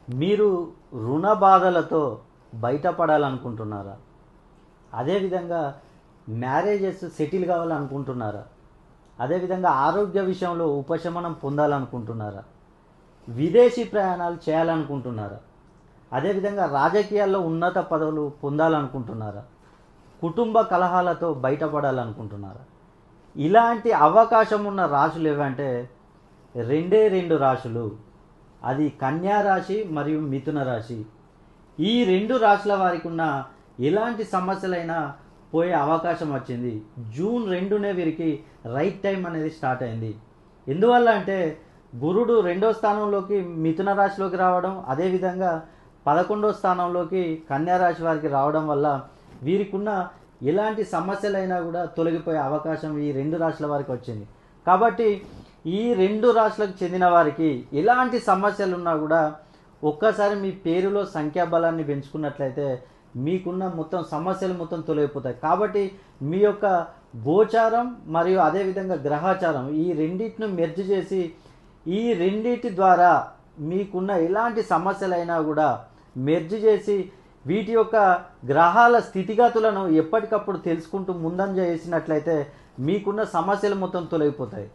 మీరు రుణ బాధలతో బయటపడాలనుకుంటున్నారా? అదేవిధంగా మ్యారేజెస్ సెటిల్ కావాలనుకుంటున్నారా? అదేవిధంగా ఆరోగ్య విషయంలో ఉపశమనం పొందాలనుకుంటున్నారా? విదేశీ ప్రయాణాలు చేయాలనుకుంటున్నారా? అదేవిధంగా రాజకీయాల్లో ఉన్నత పదవులు పొందాలనుకుంటున్నారా? కుటుంబ కలహాలతో బయటపడాలనుకుంటున్నారా? ఇలాంటి అవకాశం ఉన్న రాశులు ఏవంటే రెండే రెండు రాశులు. అది కన్యా రాశి మరియు మిథున రాశి. ఈ రెండు రాశుల వారికి ఉన్న ఎలాంటి సమస్యలైనా పోయే అవకాశం వచ్చింది. జూన్ 2నే వీరికి రైట్ టైం అనేది స్టార్ట్ అయింది. ఎందువల్ల అంటే గురుడు 2వ స్థానంలోకి మిథున రాశిలోకి రావడం, అదేవిధంగా 11వ స్థానంలోకి కన్యా రాశి వారికి రావడం వల్ల వీరికున్న ఎలాంటి సమస్యలైనా కూడా తొలగిపోయే అవకాశం ఈ రెండు రాశుల వారికి వచ్చింది. కాబట్టి ఈ రెండు రాశులకు చెందిన వారికి ఎలాంటి సమస్యలు ఉన్నా కూడా ఒక్కసారి మీ పేరులో సంఖ్యాబలాన్ని పెంచుకున్నట్లయితే మీకున్న మొత్తం సమస్యలు మొత్తం తొలగిపోతాయి. కాబట్టి మీ యొక్క గోచారం మరియు అదేవిధంగా గ్రహాచారం ఈ రెండింటిని మెర్జ్ చేసి ఈ రెండింటి ద్వారా మీకున్న ఎలాంటి సమస్యలైనా కూడా మెర్జ్ చేసి వీటి యొక్క గ్రహాల స్థితిగతులను ఎప్పటికప్పుడు తెలుసుకుంటూ ముందంజ చేసినట్లయితే మీకున్న సమస్యలు మొత్తం తొలగిపోతాయి.